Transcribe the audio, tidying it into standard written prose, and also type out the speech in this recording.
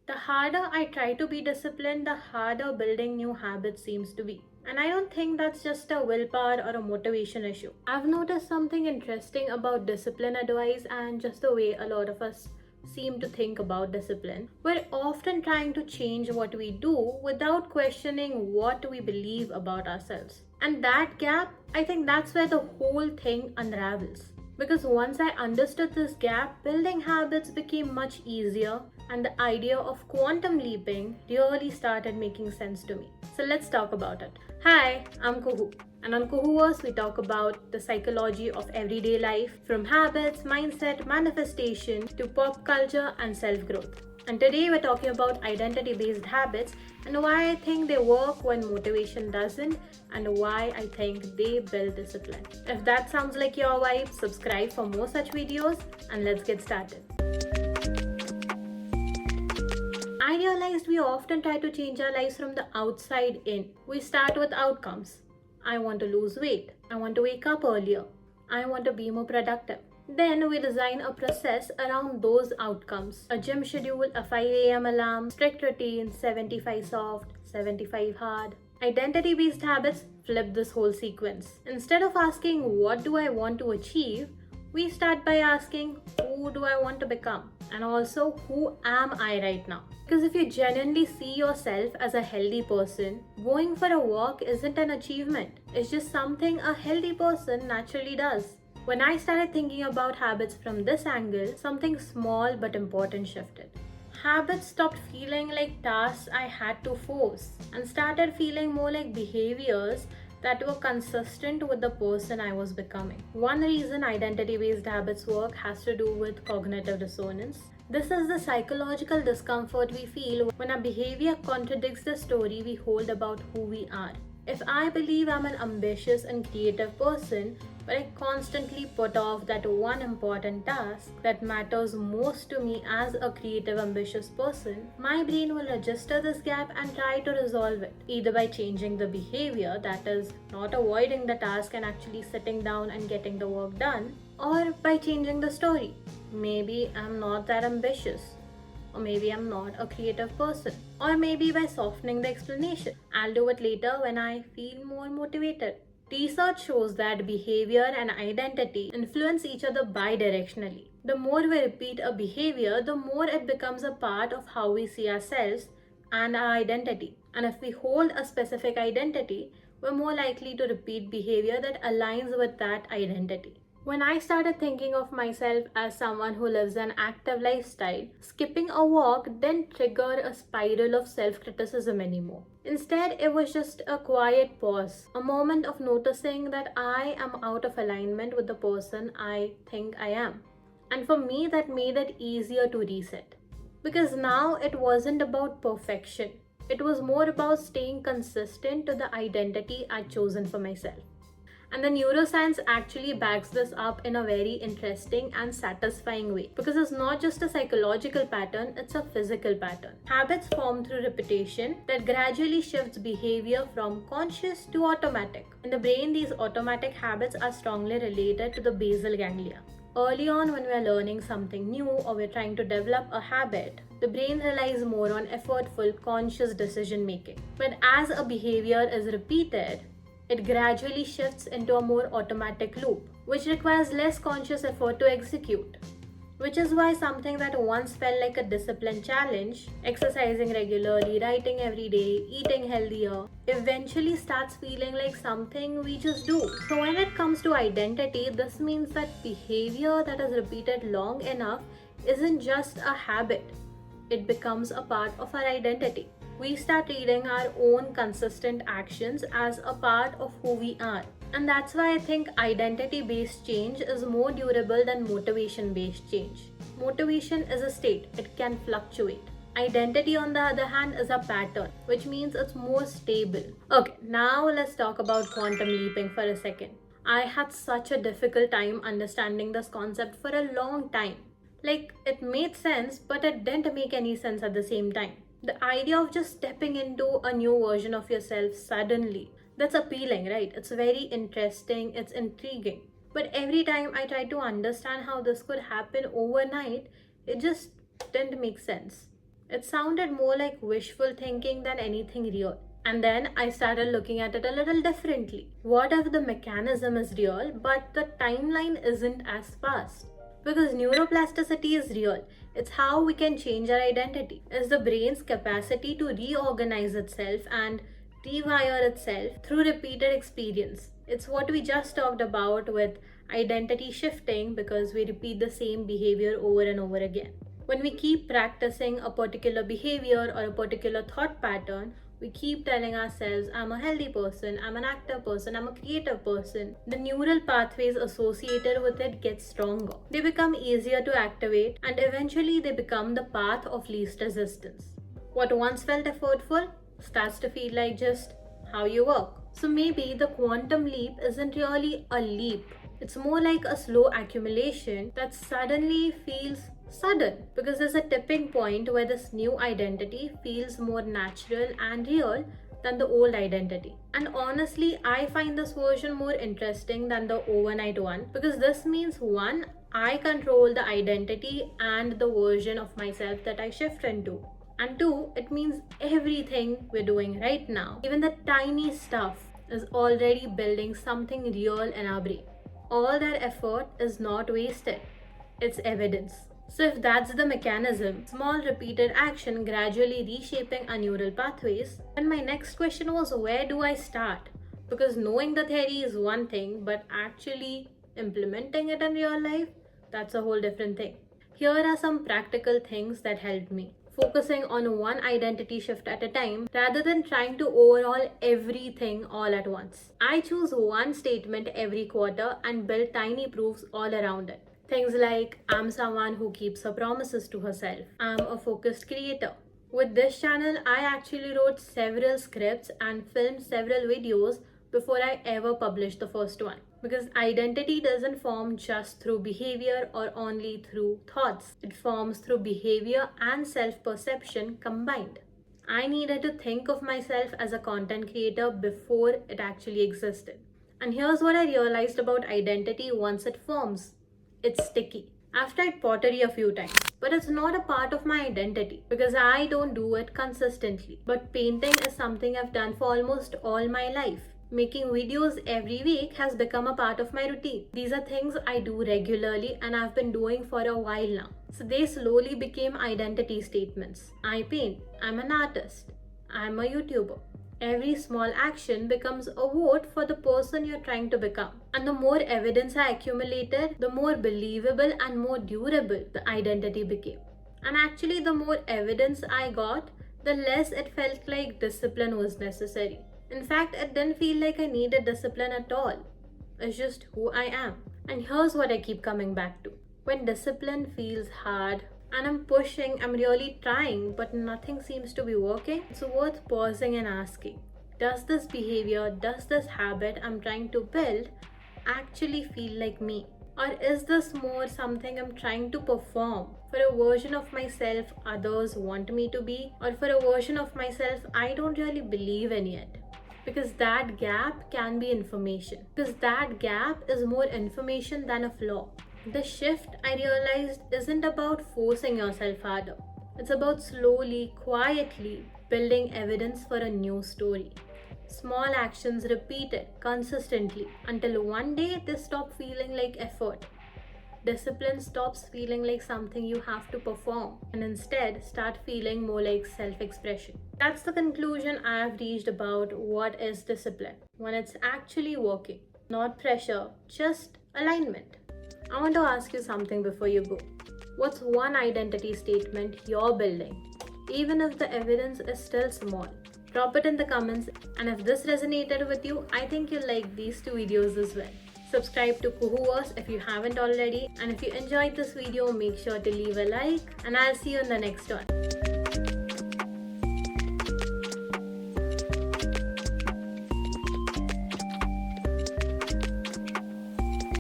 The harder I try to be disciplined, the harder building new habits seems to be. And I don't think that's just a willpower or a motivation issue. I've noticed something interesting about discipline advice and just the way a lot of us seem to think about discipline. We're often trying to change what we do without questioning what we believe about ourselves. And that gap, I think that's where the whole thing unravels. Because once I understood this gap, building habits became much easier, and the idea of quantum leaping really started making sense to me. So let's talk about it. Hi, I'm Kuhu, and on Kuhuverse we talk about the psychology of everyday life, from habits, mindset, manifestation to pop culture and self-growth. And today we're talking about identity-based habits and why I think they work when motivation doesn't, and why I think they build discipline. If that sounds like your vibe, subscribe for more such videos and let's get started. I realized we often try to change our lives from the outside in. We start with outcomes. I want to lose weight. I want to wake up earlier. I want to be more productive. Then we design a process around those outcomes. A gym schedule, a 5 a.m. alarm, strict routine, 75 soft, 75 hard. Identity-based habits flip this whole sequence. Instead of asking, what do I want to achieve? We start by asking, who do I want to become? And also, who am I right now? Because if you genuinely see yourself as a healthy person, going for a walk isn't an achievement. It's just something a healthy person naturally does. When I started thinking about habits from this angle, something small but important shifted. Habits stopped feeling like tasks I had to force and started feeling more like behaviors that were consistent with the person I was becoming. One reason identity-based habits work has to do with cognitive dissonance. This is the psychological discomfort we feel when a behavior contradicts the story we hold about who we are. If I believe I'm an ambitious and creative person, but I constantly put off that one important task that matters most to me as a creative, ambitious person, my brain will register this gap and try to resolve it, either by changing the behavior, that is, not avoiding the task and actually sitting down and getting the work done, or by changing the story. Maybe I'm not that ambitious. Or maybe I'm not a creative person. Or maybe by softening the explanation. I'll do it later when I feel more motivated. Research shows that behavior and identity influence each other bidirectionally. The more we repeat a behavior, the more it becomes a part of how we see ourselves and our identity. And if we hold a specific identity, we're more likely to repeat behavior that aligns with that identity. When I started thinking of myself as someone who lives an active lifestyle, skipping a walk didn't trigger a spiral of self-criticism anymore. Instead, it was just a quiet pause, a moment of noticing that I am out of alignment with the person I think I am. And for me, that made it easier to reset. Because now it wasn't about perfection. It was more about staying consistent to the identity I'd chosen for myself. And the neuroscience actually backs this up in a very interesting and satisfying way, because it's not just a psychological pattern, it's a physical pattern. Habits form through repetition that gradually shifts behavior from conscious to automatic. In the brain, these automatic habits are strongly related to the basal ganglia. Early on, when we're learning something new or we're trying to develop a habit, the brain relies more on effortful, conscious decision making. But as a behavior is repeated, it gradually shifts into a more automatic loop, which requires less conscious effort to execute. Which is why something that once felt like a discipline challenge, exercising regularly, writing every day, eating healthier, eventually starts feeling like something we just do. So when it comes to identity, this means that behavior that is repeated long enough isn't just a habit. It becomes a part of our identity. We start reading our own consistent actions as a part of who we are. And that's why I think identity-based change is more durable than motivation-based change. Motivation is a state, it can fluctuate. Identity, on the other hand, is a pattern, which means it's more stable. Okay, now let's talk about quantum leaping for a second. I had such a difficult time understanding this concept for a long time. Like, it made sense, but it didn't make any sense at the same time. The idea of just stepping into a new version of yourself suddenly, that's appealing, right? It's very interesting, it's intriguing. But every time I tried to understand how this could happen overnight, it just didn't make sense. It sounded more like wishful thinking than anything real. And then I started looking at it a little differently. What if the mechanism is real, but the timeline isn't as fast? Because neuroplasticity is real. It's how we can change our identity. It's the brain's capacity to reorganize itself and rewire itself through repeated experience. It's what we just talked about with identity shifting, because we repeat the same behavior over and over again. When we keep practicing a particular behavior or a particular thought pattern, we keep telling ourselves, I'm a healthy person, I'm an active person, I'm a creative person. The neural pathways associated with it get stronger. They become easier to activate, and eventually they become the path of least resistance. What once felt effortful starts to feel like just how you work. So maybe the quantum leap isn't really a leap. It's more like a slow accumulation that suddenly feels sudden, because there's a tipping point where this new identity feels more natural and real than the old identity. And honestly, I find this version more interesting than the overnight one, because this means one, I control the identity and the version of myself that I shift into. And two, it means everything we're doing right now, even the tiny stuff, is already building something real in our brain. All that effort is not wasted. It's evidence. So if that's the mechanism, small repeated action gradually reshaping our neural pathways, then my next question was, where do I start? Because knowing the theory is one thing, but actually implementing it in real life, that's a whole different thing. Here are some practical things that helped me. Focusing on one identity shift at a time rather than trying to overhaul everything all at once. I choose one statement every quarter and build tiny proofs all around it. Things like, I'm someone who keeps her promises to herself. I'm a focused creator. With this channel, I actually wrote several scripts and filmed several videos before I ever published the first one. Because identity doesn't form just through behavior or only through thoughts. It forms through behavior and self-perception combined. I needed to think of myself as a content creator before it actually existed. And here's what I realized about identity once it forms. It's sticky. I've tried pottery a few times, but it's not a part of my identity because I don't do it consistently. But painting is something I've done for almost all my life. Making videos every week has become a part of my routine. These are things I do regularly and I've been doing for a while now. So they slowly became identity statements. I paint. I'm an artist. I'm a YouTuber. Every small action becomes a vote for the person you're trying to become. And the more evidence I accumulated, the more believable and more durable the identity became. And actually, the more evidence I got, the less it felt like discipline was necessary. In fact, it didn't feel like I needed discipline at all. It's just who I am. And here's what I keep coming back to. When discipline feels hard, and I'm pushing, I'm really trying, but nothing seems to be working, it's worth pausing and asking, does this behavior, does this habit I'm trying to build actually feel like me? Or is this more something I'm trying to perform for a version of myself others want me to be, or for a version of myself I don't really believe in yet? Because that gap can be information. Because that gap is more information than a flaw. The shift, I realized, isn't about forcing yourself harder. It's about slowly, quietly building evidence for a new story. Small actions repeated consistently until one day they stop feeling like effort. Discipline stops feeling like something you have to perform and instead start feeling more like self-expression. That's the conclusion I have reached about what is discipline when it's actually working. Not pressure, just alignment. I want to ask you something before you go. What's one identity statement you're building, even if the evidence is still small? Drop it in the comments, and if this resonated with you, I think you'll like these two videos as well. Subscribe to Kuhuverse if you haven't already, and if you enjoyed this video, make sure to leave a like, and I'll see you in the next one.